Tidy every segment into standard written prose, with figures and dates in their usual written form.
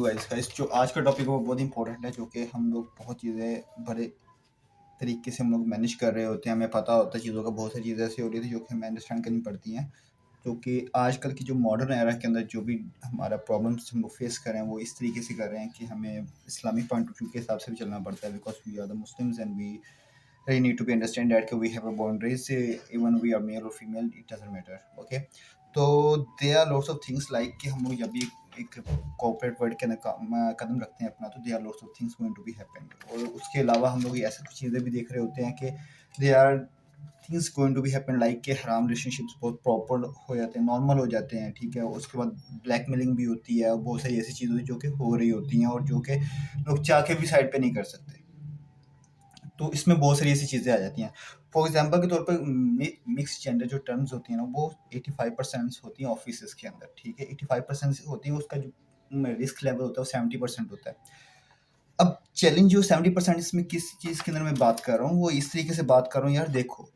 Guys जो आज का टॉपिक है वो बहुत इंपॉर्टेंट है, जो कि हम लोग बहुत चीज़ें बड़े तरीके से हम लोग मैनेज कर रहे होते हैं। हमें पता होता है चीज़ों का, बहुत सारी चीज़ें ऐसी हो रही थी जो कि हमें अंडरस्टैंड करनी पड़ती हैं। जो कि आजकल की जो मॉडर्न एरा के अंदर जो भी हमारा प्रॉब्लम्स हम लोग फेस कर रहे हैं वो इस तरीके से कर रहे हैं कि हमें इस्लामिक पॉइंट ऑफ व्यू के हिसाब से भी चलना पड़ता है, because we are the Muslims and we really need to be understand that we have a boundaries, even we are male or female, it doesn't matter. Okay, तो there are lots of things like कि हम लोग जब भी एक corporate world के अंदर कदम रखते हैं अपना, तो there are lots of things going to be happen। और उसके अलावा हम लोग ऐसे कुछ चीज़ें भी देख रहे होते हैं कि there are things going to be happen like कि हराम रिलेशनशिप्स बहुत प्रॉपर हो जाते हैं, नॉर्मल हो जाते हैं। ठीक है, उसके बाद ब्लैकमेलिंग भी होती है और बहुत सारी ऐसी चीज़ें जो कि हो रही होती हैं और जो कि लोग चाह के भी साइड पे नहीं कर सकते। तो इसमें बहुत सारी ऐसी चीज़ें आ जाती हैं। फॉर एग्जांपल के तौर पर मिक्स जेंडर जो टर्म्स होती हैं ना, वो 85% होती हैं ऑफिसेज़ के अंदर। ठीक है, 85% होती है, उसका जो रिस्क लेवल होता है वो 70% होता है। अब चैलेंज जो 70% इसमें किस चीज़ के अंदर मैं बात कर रहा हूँ, वो इस तरीके से बात कर रहा हूँ यार, देखो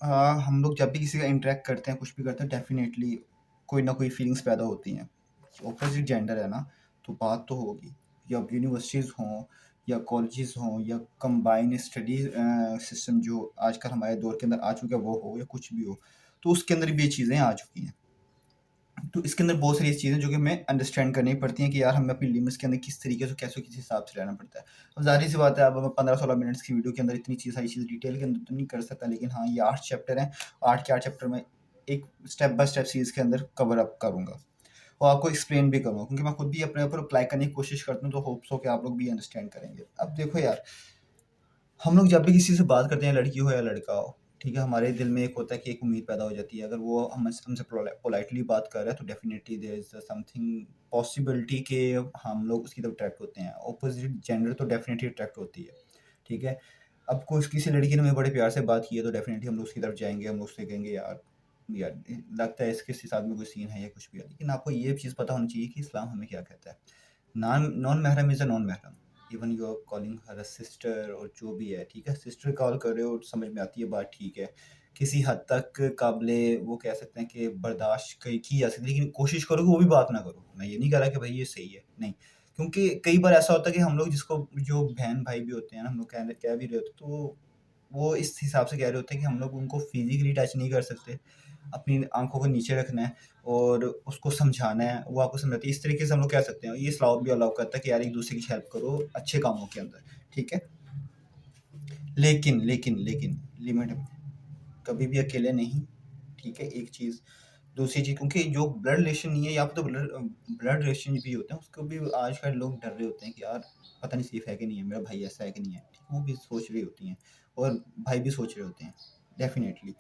हम लोग जब भी किसी का इंटरेक्ट करते हैं, कुछ भी करते हैं, डेफिनेटली कोई ना कोई फीलिंग्स पैदा होती हैं। ऑपोजिट जेंडर है ना, तो बात तो होगी। या यूनिवर्सिटीज़ हों या कॉलेजेस हों या कंबाइन स्टडी सिस्टम जो आजकल हमारे दौर के अंदर आ चुका है वो हो, या कुछ भी हो, तो उसके अंदर भी ये चीज़ें आ चुकी हैं। तो इसके अंदर बहुत सारी चीज़ें जो कि हमें अंडरस्टैंड करनी पड़ती हैं कि यार हमें अपनी लिमिट्स के अंदर किस तरीके से, कैसे, किस हिसाब से रहना पड़ता है। अब ज़ाहिर-सी बात है, अब मैं 15-16 मिनट्स की वीडियो के अंदर इतनी सारी चीज़ डिटेल के अंदर तो नहीं कर सकता, लेकिन हाँ, ये 8 चैप्टर हैं। 8 के 8 चैप्टर में एक स्टेप बाय स्टेप सीरीज़ के अंदर कवर अप करूँगा और आपको एक्सप्लेन भी करूँगा, क्योंकि मैं खुद भी अपने ऊपर अप्लाई करने की कोशिश करता हूँ, तो होप सो कि आप लोग भी अंडरस्टैंड करेंगे। अब देखो यार, हम लोग जब भी किसी से बात करते हैं, लड़की हो या लड़का हो, ठीक है, हमारे दिल में एक होता है कि एक उम्मीद पैदा हो जाती है। अगर वो हमसे पोलाइटली बात कर रहा है, तो definitely there is something possibility कि हम लोग उसकी तरफ अट्रैक्ट होते हैं। ऑपोजिट जेंडर तो डेफिनेटली अट्रैक्ट होती है। ठीक है, अब कुछ किसी लड़की ने हमें बड़े प्यार से बात की है, तो डेफिनेटली हम लोग उसकी तरफ जाएंगे, हम लोग उससे कहेंगे यार यार लगता है इसके साथ में कोई सीन है या कुछ भी है। लेकिन आपको ये चीज़ पता होनी चाहिए कि इस्लाम हमें क्या कहता है। नॉन नॉन महरम इज़ अ नॉन महरम। Even you are calling her a sister और जो भी है, ठीक है, सिस्टर कॉल कर रहे हो, समझ में आती है बात, ठीक है, किसी हद तक काबिले वो कह सकते हैं कि बर्दाश्त की जा सकती है, लेकिन कोशिश करो कि वो भी बात ना करो। मैं ये नहीं कह रहा कि भाई ये सही है, नहीं, क्योंकि कई बार ऐसा होता है कि हम लोग जिसको जो बहन भाई भी होते हैं ना, हम लोग कह भी रहे होते, तो वो इस हिसाब से कह रहे होते हैं कि हम लोग उनको फिजिकली टच नहीं कर सकते, अपनी आंखों को नीचे रखना है और उसको समझाना है, वो आपको समझाती है। इस तरीके से हम लोग कह सकते हैं। ये इस्लाम भी अलाउ करता है कि यार एक दूसरे की हेल्प करो अच्छे कामों के अंदर, ठीक है, लेकिन लेकिन लेकिन लिमिट में, कभी भी अकेले नहीं। ठीक है, एक चीज़, दूसरी चीज़, क्योंकि जो ब्लड रिलेशन नहीं है, यहाँ पे तो ब्लड रिलेशन भी होते हैं, उसको भी आजकल लोग डर रहे होते हैं कि यार पता नहीं सेफ है कि नहीं है, मेरा भाई ऐसा है कि नहीं है, ठीक है, वो भी सोच रही होती हैं और भाई भी सोच रहे होते हैं, डेफिनेटली।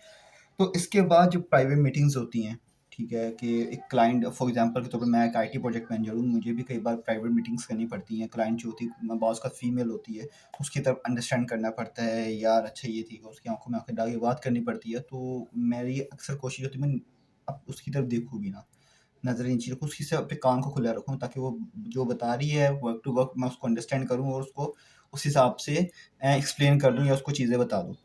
तो इसके बाद जो प्राइवेट मीटिंग्स होती हैं, ठीक है, कि एक क्लाइंट, फॉर एग्जांपल के तौर पे मैं एक आईटी प्रोजेक्ट मैनेजर हूँ, मुझे भी कई बार प्राइवेट मीटिंग्स करनी पड़ती हैं। क्लाइंट जो होती है बॉस का फीमेल होती है, उसकी तरफ अंडरस्टैंड करना पड़ता है, यार अच्छा ये ठीक है, उसकी आंखों में आंखें डाल के बात करनी पड़ती है। तो मेरी अक्सर कोशिश होती है मैं अब उसकी तरफ देखूँ भी ना, नज़रें नीचे रखूँ, उसकी सिर्फ अपने कान को खुला रखूँ, ताकि वो जो बता रही है वर्क टू वर्क मैं उसको अंडरस्टैंड करूँ और उसको उस हिसाब से एक्सप्लेन कर दूँ या उसको चीज़ें बता दूँ।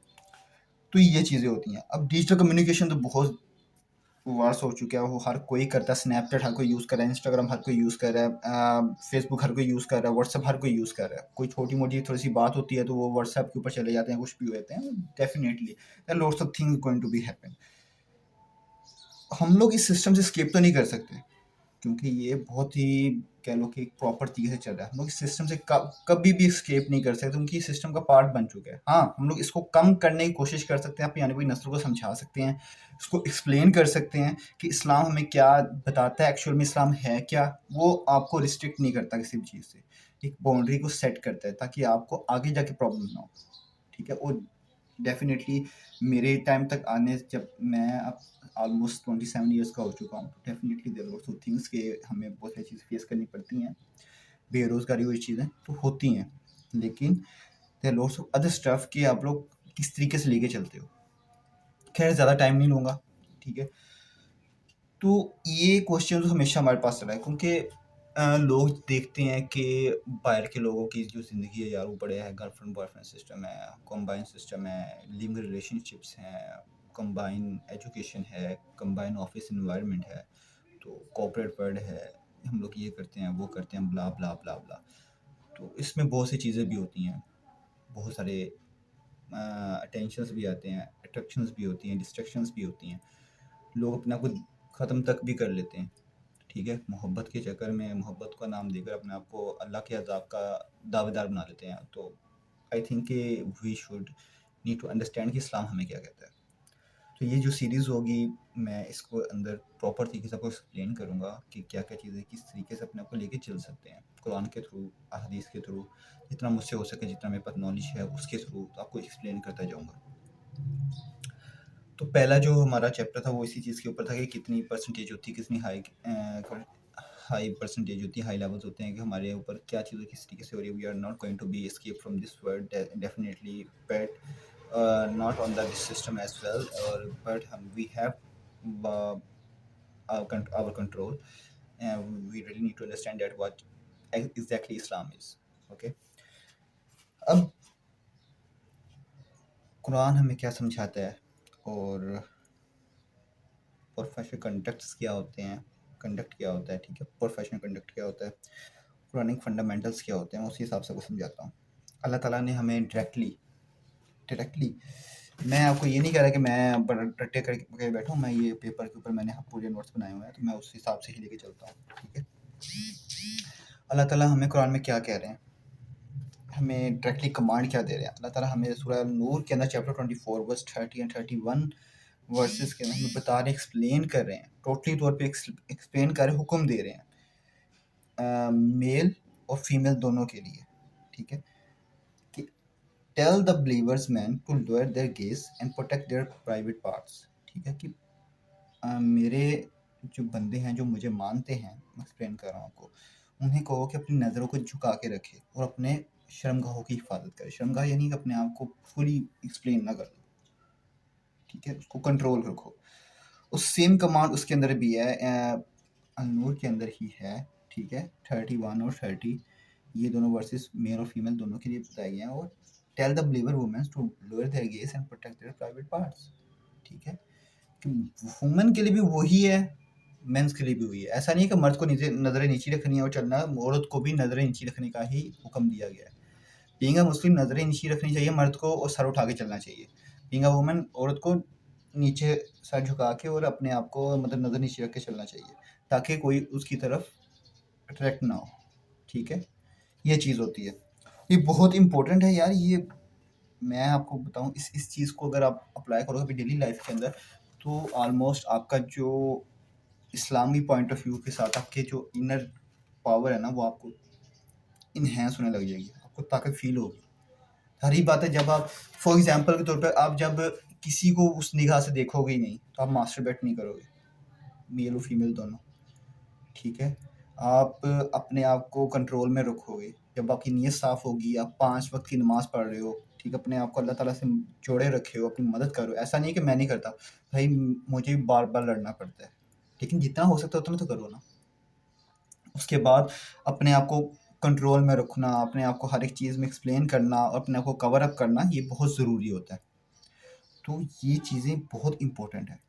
तो ये चीज़ें होती हैं। अब डिजिटल कम्युनिकेशन तो बहुत वर्स हो चुका है, वो हर कोई करता है। स्नैपचैट हर कोई यूज़ कर रहा है, इंस्टाग्राम हर कोई यूज़ कर रहा है, फेसबुक हर कोई यूज़ कर रहा है, व्हाट्सएप हर कोई यूज़ कर रहा है। कोई छोटी-मोटी थोड़ी-सी बात होती है तो वो व्हाट्सएप के ऊपर चले जाते हैं, कुछ भी हो जाते हैं। Definitely there are lots of things going to be happen. हम लोग इस सिस्टम से एस्केप तो नहीं कर सकते, क्योंकि ये बहुत ही कह लो कि एक प्रॉपर तरीके से चल रहा है। हम लोग इस सिस्टम से कभी भी एस्केप नहीं कर सकते, क्योंकि इस सिस्टम का पार्ट बन चुका है। हाँ, हम लोग इसको कम करने की कोशिश कर सकते हैं, अपनी आने वाली नस्लों को समझा सकते हैं, इसको एक्सप्लेन कर सकते हैं कि इस्लाम हमें क्या बताता है, एक्चुअल में इस्लाम है क्या। वो आपको रिस्ट्रिक्ट नहीं करता किसी भी चीज़ से, एक बाउंड्री को सेट करता है ताकि आपको आगे जाके प्रॉब्लम ना हो। ठीक है, और डेफिनेटली मेरे टाइम तक आने, जब मैं अब ऑलमोस्ट 27 ईयर्स का हो चुका हूँ, तो definitely there lots of things के हमें बहुत सारी चीज़ें फेस करनी पड़ती हैं। बेरोज़गारी हुई चीज़ें तो होती हैं, लेकिन there lots of other stuff कि आप लोग किस तरीके से लेके चलते हो। खैर ज़्यादा टाइम नहीं लूँगा, ठीक है। तो ये क्वेश्चन तो हमेशा हमारे पास रहा है, क्योंकि लोग देखते हैं कि बाहर के लोगों की जो ज़िंदगी है यार, वो बड़े है, गर्लफ्रेंड बॉयफ्रेंड सिस्टम है, कंबाइन सिस्टम है, लिविंग रिलेशनशिप्स हैं, कंबाइन एजुकेशन है, कंबाइन ऑफिस इन्वायरमेंट है, तो कॉर्पोरेट वर्ल्ड है, हम लोग ये करते हैं, वो करते हैं, ब्ला ब्ला ब्ला ब्ला। तो इसमें बहुत सी चीज़ें भी होती हैं, बहुत सारे अटेंशंस भी आते हैं, अट्रैक्शंस भी होती हैं, डिस्ट्रैक्शंस भी होती हैं। लोग अपने आप को ख़त्म तक भी कर लेते हैं, ठीक है? मोहब्बत के चक्कर में, मोहब्बत का नाम देकर अपने आप को अल्लाह के अज़ाब का दावेदार बना लेते हैं। तो आई थिंक कि we should need to understand कि इस्लाम हमें क्या कहता है। तो ये जो सीरीज़ होगी, मैं इसको अंदर प्रॉपर तरीके से आपको एक्सप्लेन करूँगा कि क्या-क्या चीज़ें किस तरीके से अपने आप को लेके चल सकते हैं। कुरान के थ्रू, अहादीस के थ्रू, जितना मुझसे हो सके, जितना मेरे पास नॉलेज है उसके थ्रू आपको एक्सप्लेन करता जाऊँगा। तो पहला जो हमारा चैप्टर था वो इसी चीज़ के ऊपर था कि कितनी परसेंटेज होती है, कितनी हाई परसेंटेज होती है, हाई लेवल्स होते हैं कि हमारे ऊपर क्या चीज़ें किस तरीके से हो रही है। We are not going to be escape from this world definitely, but not on the system as well, but we have our control, and we really need to understand that what exactly Islam is. Okay, अब कुरान हमें क्या समझाता है और professional conducts क्या होते हैं, conduct क्या होता है, ठीक है, प्रोफेशनल कंडक्ट क्या होता है, कुरानिक फंडामेंटल्स क्या होते हैं, उसी हिसाब से आपको समझाता हूँ। अल्लाह ताला ने हमें डायरेक्टली मैं आपको ये नहीं कह रहा कि मैं बड़ा रट्टे करके बैठा हूँ, मैं ये पेपर के ऊपर मैंने पूरे नोट्स बनाए हुए हैं, तो मैं उस हिसाब से ही लेके चलता हूँ, ठीक है। अल्लाह ताला हमें कुरान में क्या कह रहे हैं, हमें डायरेक्टली कमांड क्या दे रहे हैं। अल्लाह ताला हमें सूरह नूर के अंदर चैप्टर 24 वर्स 30 एंड 31 वर्सेस के अंदर हमें बता रहे, एक्सप्लेन कर रहे हैं, टोटली तौर पे एक्सप्लेन कर रहे, हुक्म दे रहे हैं मेल और फीमेल दोनों के लिए, ठीक है, कि tell the believers man to lower their gaze and protect their private parts, ठीक है, कि मेरे जो बंदे हैं जो मुझे मानते हैं, मैं एक्सप्लेन कर रहा हूँ आपको, उन्हें कहो कि अपनी नज़रों को झुका के रखे और अपने शर्मगाहों की हिफाजत करे। शर्मगाह यानी कि अपने आप को फुली एक्सप्लेन ना कर दो, ठीक है, उसको कंट्रोल रखो। उस सेम कमांड उसके अंदर भी है, नूर के अंदर ही है, ठीक है, 31 और 30 ये दोनों वर्सेस मेल और फीमेल दोनों के लिए बताए गए हैं। और tell the believer womens to lower their gaze and protect their private parts, ठीक है, कि वुमेन के लिए भी वही है, मेंस के लिए भी वही है। ऐसा नहीं है कि मर्द को नज़रें नीची रखनी है और चलना, औरत को भी नज़रें नीची रखने का ही हुक्म दिया गया है। बीइंग अ मुस्लिम नज़रें नीची रखनी चाहिए मर्द को और सर उठा के चलना चाहिए। बीइंग अ वुमन औरत को नीचे सर झुका के और अपने आप को मतलब नज़र नीचे रख के चलना चाहिए, ताकि कोई उसकी तरफ अट्रैक्ट ना हो, ठीक है, ये चीज़ होती है। ये बहुत इंपॉर्टेंट है यार। ये मैं आपको बताऊँ, इस चीज़ को अगर आप अप्लाई करोगे अपनी डेली लाइफ के अंदर, तो ऑलमोस्ट आपका जो इस्लामी पॉइंट ऑफ व्यू के साथ आपके जो इनर पावर है ना, वो आपको इन्हेंस होने लग जाएगी, आपको ताकत फील होगी। सारी बातें जब आप फॉर एग्जांपल के तौर पे आप जब किसी को उस निगाह से देखोगे ही नहीं, तो आप मास्टरबेट नहीं करोगे, मेल और फीमेल दोनों, ठीक है। आप अपने आप को कंट्रोल में रखोगे जब आपकी नीयत साफ़ होगी, आप 5 वक़्त की नमाज़ पढ़ रहे हो, ठीक है, अपने आप को अल्लाह ताला से जोड़े रखे हो, अपनी मदद कर रहे हो। ऐसा नहीं है कि मैं नहीं करता, भाई मुझे भी बार-बार लड़ना पड़ता है, लेकिन जितना हो सकता है उतना तो करो ना। उसके बाद अपने आप को कंट्रोल में रखना, अपने आप को हर एक चीज़ में एक्सप्लेन करना और अपने आप को कवर अप करना, ये बहुत ज़रूरी होता है। तो ये चीज़ें बहुत इम्पोर्टेंट है।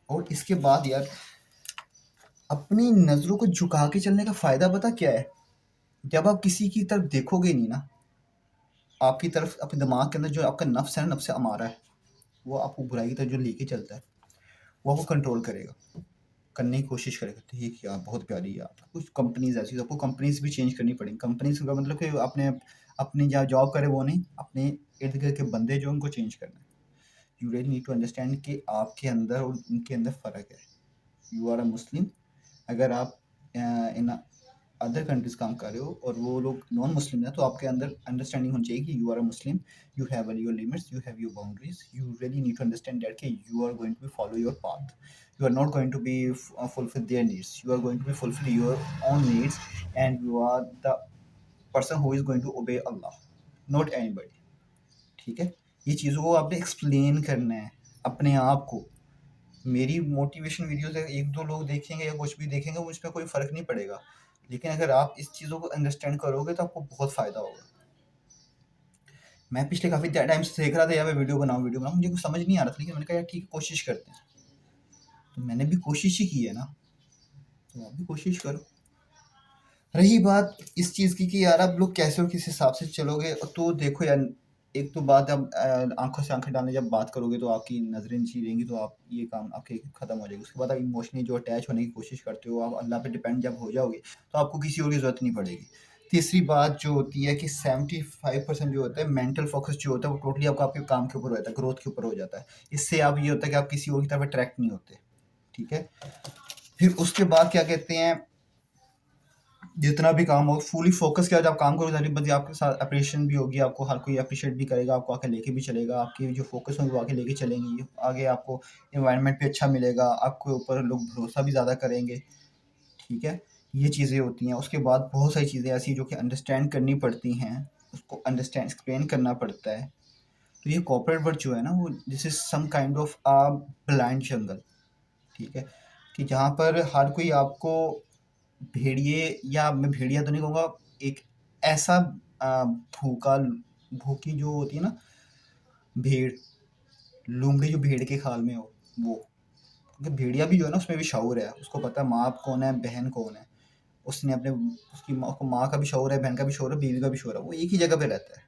और इसके बाद यार, अपनी नज़रों को झुका के चलने का फ़ायदा पता क्या है? जब आप किसी की तरफ देखोगे नहीं ना, आपकी तरफ अपने दिमाग के अंदर जो आपका नफ्स है ना, नफ्स अमारा है, वो आपको बुराई की तरफ जो लेके चलता है, वो आपको कंट्रोल करेगा, करने की कोशिश करेगा। तो ये क्या बहुत प्यारी है। आप कुछ कंपनीज़ ऐसी, आपको कंपनीज़ भी चेंज करनी पड़ेंगी। कंपनीज़ का मतलब कि आपने अपनी जहाँ जॉब करे वो नहीं, अपने इर्द-गिर्द के बंदे जो उनको चेंज करना है। You really need to understand कि आपके अंदर और उनके अंदर फ़र्क है। यू आर अ मुस्लिम, अगर आप इन अदर कंट्रीज़ काम कर रहे हो और वो लोग नॉन मुस्लिम हैं, तो आपके अंदर अंडरस्टैंडिंग होनी चाहिए कि you are a Muslim, you have your limits, you have your boundaries, you really need to understand that कि you are going to be follow your path, you are not going to be fulfill their needs, you are going to be fulfill your own needs, and you are the person who is going to obey Allah, not anybody, ठीक है। ये चीज़ों को आपने explain करना है अपने आप को। मेरी मोटिवेशन वीडियोस एक दो लोग देखेंगे या कुछ भी देखेंगे, मुझ पर कोई फ़र्क नहीं पड़ेगा, लेकिन अगर आप इस चीज़ों को अंडरस्टैंड करोगे तो आपको बहुत फ़ायदा होगा। मैं पिछले काफ़ी टाइम से देख रहा था यार, मैं वीडियो बनाऊँ, मुझे कुछ समझ नहीं आ रहा था, लेकिन मैंने कहा यार ठीक है, कोशिश करते हैं। तो मैंने भी कोशिश ही की है ना, तो आप भी कोशिश करो। रही बात इस चीज़ की कि यार आप लोग कैसे और किस हिसाब से चलोगे, तो देखो यार, एक तो बात आप आँखों से आँखें डालने जब बात करोगे तो आपकी नज़रें नीची रहेंगी, तो आप ये काम आपके खत्म हो जाएगा। उसके बाद आप इमोशनली जो अटैच होने की कोशिश करते हो, आप अल्लाह पे डिपेंड जब हो जाओगे, तो आपको किसी और की ज़रूरत नहीं पड़ेगी। तीसरी बात जो होती है कि 75% जो होता है मेंटल फ़ोकस जो होता है वो टोटली आपका आपके काम के ऊपर रहता है, ग्रोथ के ऊपर हो जाता है। इससे आप ये होता है कि आप किसी और की तरफ अट्रैक्ट नहीं होते, ठीक है? फिर उसके बाद क्या कहते हैं, जितना भी काम हो फुली फोकस किया, जब काम करो सारी बंदी आपके साथ अप्रिशिएशन भी होगी, आपको हर कोई अप्रिशिएट भी करेगा, आपको आके लेके भी चलेगा, आपकी जो फोकस होगी वो आगे लेके चलेंगी, आगे आपको एनवायरनमेंट भी अच्छा मिलेगा, आपके ऊपर लोग भरोसा भी ज़्यादा करेंगे, ठीक है? ये चीज़ें होती हैं। उसके बाद बहुत सारी चीज़ें ऐसी जो कि अंडरस्टैंड करनी पड़ती हैं, उसको अंडरस्टैंड एक्सप्लेन करना पड़ता है। तो ये कॉर्पोरेट वर्ल्ड जो है ना, वो this is some kind of blind jungle, ठीक है? कि जहाँ पर हर कोई आपको भेड़िए, या मैं भेड़िया तो नहीं कहूँगा, एक ऐसा भूखा भूखी जो होती है ना भेड़, लोमड़ी जो भेड़ के खाल में हो, वो, क्योंकि भेड़िया भी जो है ना उसमें भी शऊर है, उसको पता है माँ कौन है, बहन कौन है, उसने अपने उसकी माँ को, माँ का भी शऊर है, बहन का भी शऊर है, बीवी का भी शऊर है, वो एक ही जगह पे रहता है,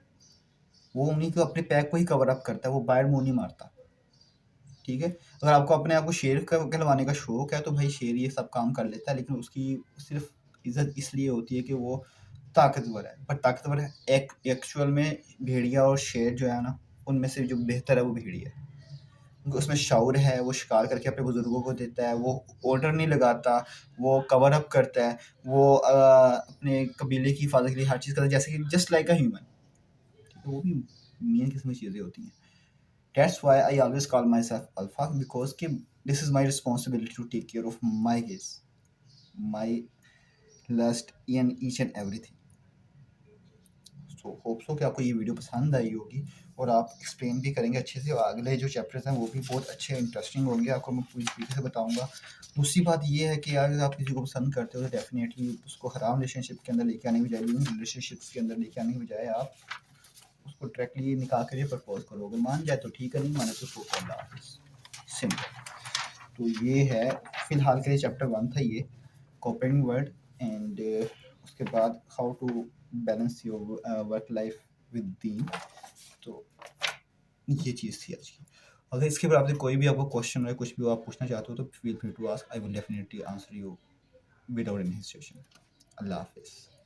वो उन्हीं को अपने पैक को ही कवर अप करता है, वो बाहर मुंह नहीं मारता, ठीक है? अगर आपको अपने आप को शेर कहलवाने का शौक है तो भाई शेर ये सब काम कर लेता है, लेकिन उसकी सिर्फ इज्जत इसलिए होती है कि वो ताकतवर है, पर ताकतवर है एक्चुअल में भेड़िया और शेर जो है ना, उनमें से जो बेहतर है वो भेड़िया है, क्योंकि उसमें शौर है, वो शिकार करके अपने बुजुर्गों को देता है, वो ऑर्डर नहीं लगाता, वो कवर अप करता है, वो अपने कबीले की हिफाजत के लिए हर चीज़ करता है, जैसे कि जस्ट लाइक अ ह्यूमन। तो वो भी मेन किस्म की चीज़ें होती हैं। That's why I always call myself alpha, because कि this is my responsibility to take care of my kids, my lust and each and everything. So hope so कि आपको ये वीडियो पसंद आई होगी और आप एक्सप्लेन भी करेंगे अच्छे से, और अगले जो चैप्टर्स हैं वो भी बहुत अच्छे इंटरेस्टिंग होंगे, आपको मैं पूरी तरीके से बताऊंगा। दूसरी बात ये है कि अगर आप किसी को पसंद करते हो तो डेफिनेटली उसको हराम रिलेशनशिप के अंदर लेके आने की बजाय, रिलेशनशिप्स के अंदर लेके आने की बजाय आप उसको डायरेक्टली निकाह के लिए प्रपोज करो, अगर मान जाए तो ठीक है, नहीं माने तो सो कॉल सिंपल। तो ये है फिलहाल के लिए चैप्टर 1 था ये, कोऑपरेटिंग वर्ड, एंड उसके बाद how to balance your work life with दीन। तो ये चीज़ थी आज की। अगर इसके बाद आपसे कोई भी आपको क्वेश्चन है, कुछ भी आप पूछना चाहते हो तो feel free to ask, I will definitely answer you without any hesitation. अल्लाह हाफिज़।